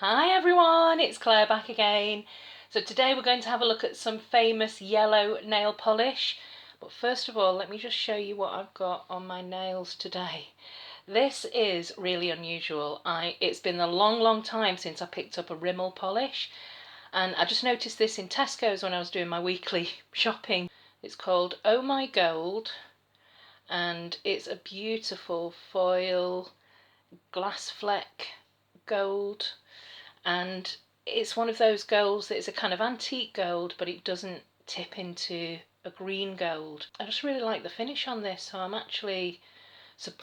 Hi everyone, it's Claire back again. So today we're going to have a look at some famous yellow nail polish. But first of all, let me just show you what I've got on my nails today. This is really unusual. It's been a long time since I picked up a Rimmel polish, and I just noticed this in Tesco's when I was doing my weekly shopping. It's called Oh My Gold, and it's a beautiful foil glass fleck gold, and it's one of those golds that is a kind of antique gold, but it doesn't tip into a green gold. I just really like the finish on this, so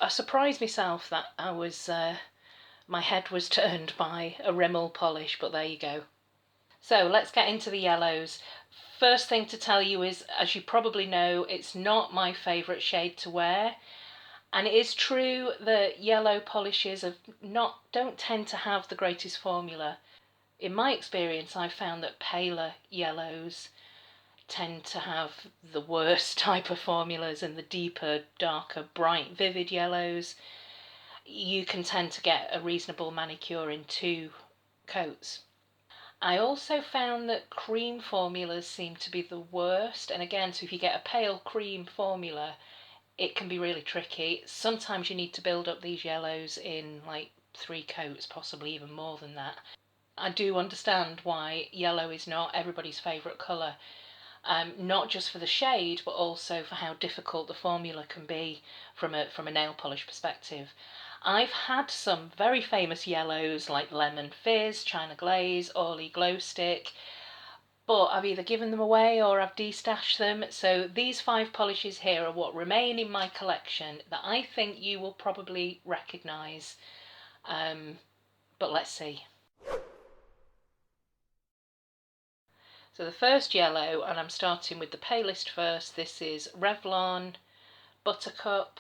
I surprised myself that my head was turned by a Rimmel polish, but there you go. So let's get into the yellows. First thing to tell you is, as you probably know, it's not my favourite shade to wear. And it is true that yellow polishes don't tend to have the greatest formula. In my experience, I've found that paler yellows tend to have the worst type of formulas, and the deeper, darker, bright, vivid yellows, you can tend to get a reasonable manicure in 2 coats. I also found that cream formulas seem to be the worst, and again, so if you get a pale cream formula, it can be really tricky. Sometimes you need to build up these yellows in like 3 coats, possibly even more than that. I do understand why yellow is not everybody's favourite colour, not just for the shade, but also for how difficult the formula can be from a nail polish perspective. I've had some very famous yellows like Lemon Fizz, China Glaze, Orly Glow Stick, but I've either given them away or I've destashed them. So these 5 polishes here are what remain in my collection that I think you will probably recognise, but let's see. So the first yellow, and I'm starting with the palest first, this is Revlon Buttercup.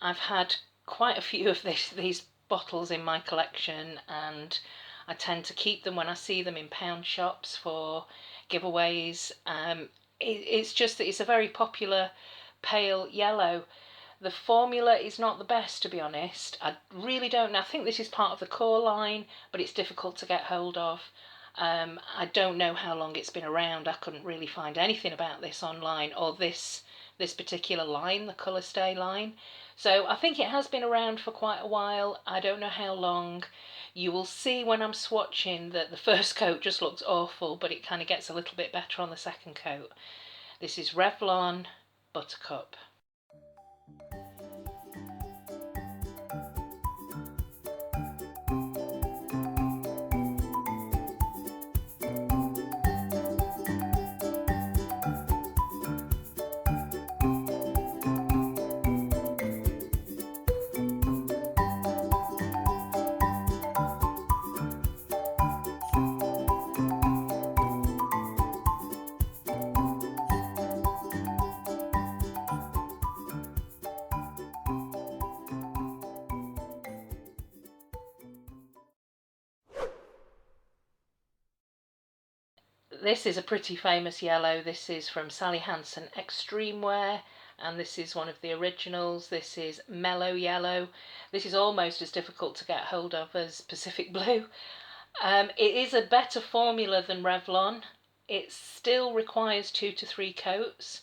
I've had quite a few of these bottles in my collection, and I tend to keep them when I see them in pound shops for giveaways. It's just that it's a very popular pale yellow. The formula is not the best, to be honest. I really don't know. I think this is part of the core line, but it's difficult to get hold of. I don't know how long it's been around. I couldn't really find anything about this online, or this particular line, the Colour Stay line. So I think it has been around for quite a while. I don't know how long. You will see when I'm swatching that the first coat just looks awful, but it kind of gets a little bit better on the second coat. This is Revlon Buttercup. This is a pretty famous yellow. This is from Sally Hansen Extreme Wear, and this is one of the originals. This is Mellow Yellow. This is almost as difficult to get hold of as Pacific Blue. It is a better formula than Revlon. It still requires 2 to 3 coats,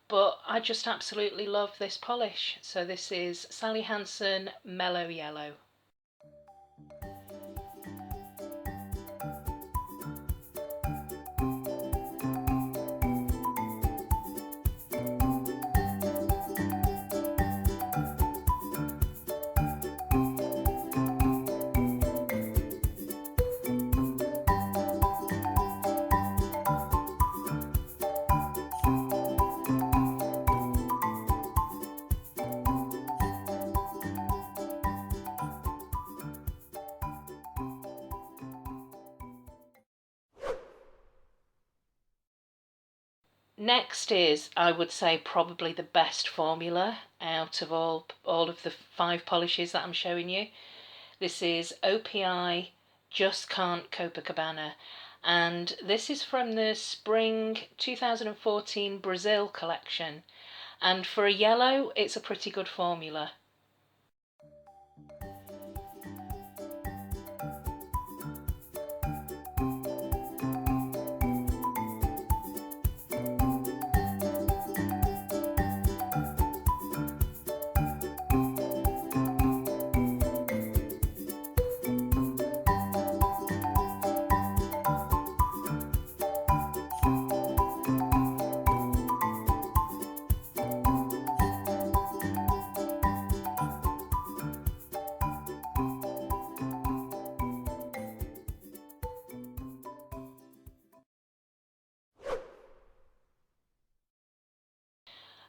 but I just absolutely love this polish. So this is Sally Hansen Mellow Yellow. Next is, I would say, probably the best formula out of all of the 5 polishes that I'm showing you. This is OPI Just Can't Copacabana, and this is from the Spring 2014 Brazil collection, and for a yellow it's a pretty good formula.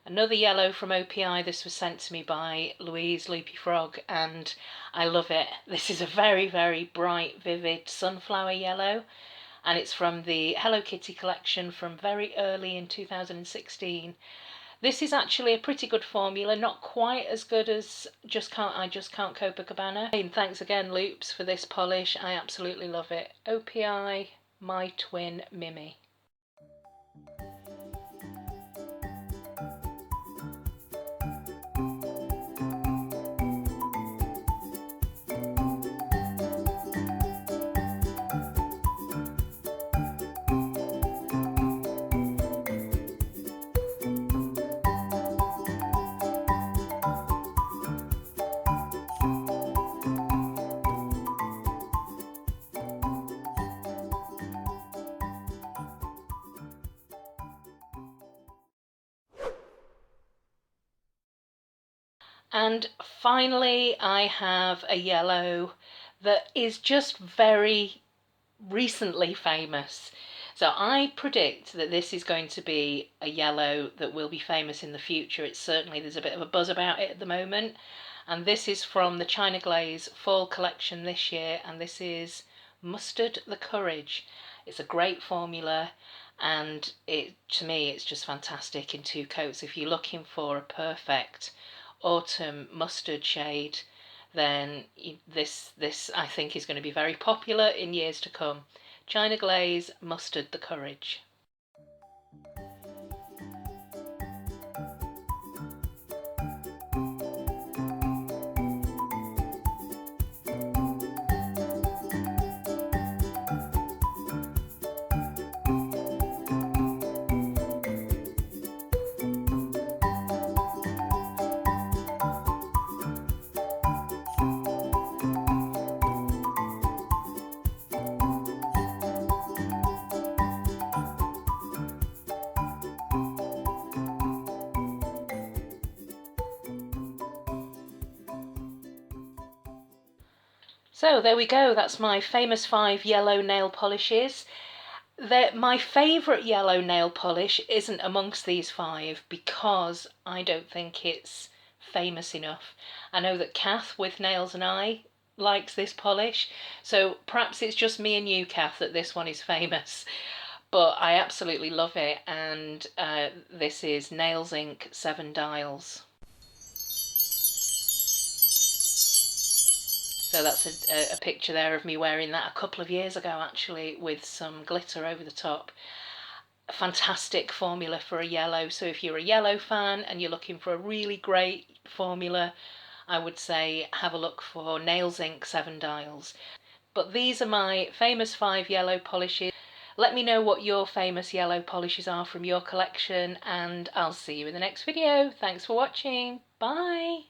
Another yellow from OPI. This was sent to me by Louise Loopy Frog, and I love it. This is a very, very bright, vivid sunflower yellow, and it's from the Hello Kitty collection from very early in 2016. This is actually a pretty good formula, not quite as good as I Just Can't Copacabana. And thanks again, Loops, for this polish. I absolutely love it. OPI, My Twin Mimi. And finally, I have a yellow that is just very recently famous. So I predict that this is going to be a yellow that will be famous in the future. It's certainly, there's a bit of a buzz about it at the moment. And this is from the China Glaze fall collection this year, and this is Mustered the Courage. It's a great formula, and to me it's just fantastic in two coats. If you're looking for a perfect autumn mustard shade, then this I think is going to be very popular in years to come. China Glaze, Mustered the Courage. So there we go, that's my famous 5 yellow nail polishes. My favourite yellow nail polish isn't amongst these 5 because I don't think it's famous enough. I know that Kath with Nails and I likes this polish, so perhaps it's just me and you, Kath, that this one is famous. But I absolutely love it, and this is Nails Inc. 7 Dials. So that's a picture there of me wearing that a couple of years ago, actually, with some glitter over the top. A fantastic formula for a yellow. So if you're a yellow fan and you're looking for a really great formula, I would say have a look for Nails Inc. 7 Dials. But these are my famous 5 yellow polishes. Let me know what your famous yellow polishes are from your collection, and I'll see you in the next video. Thanks for watching. Bye!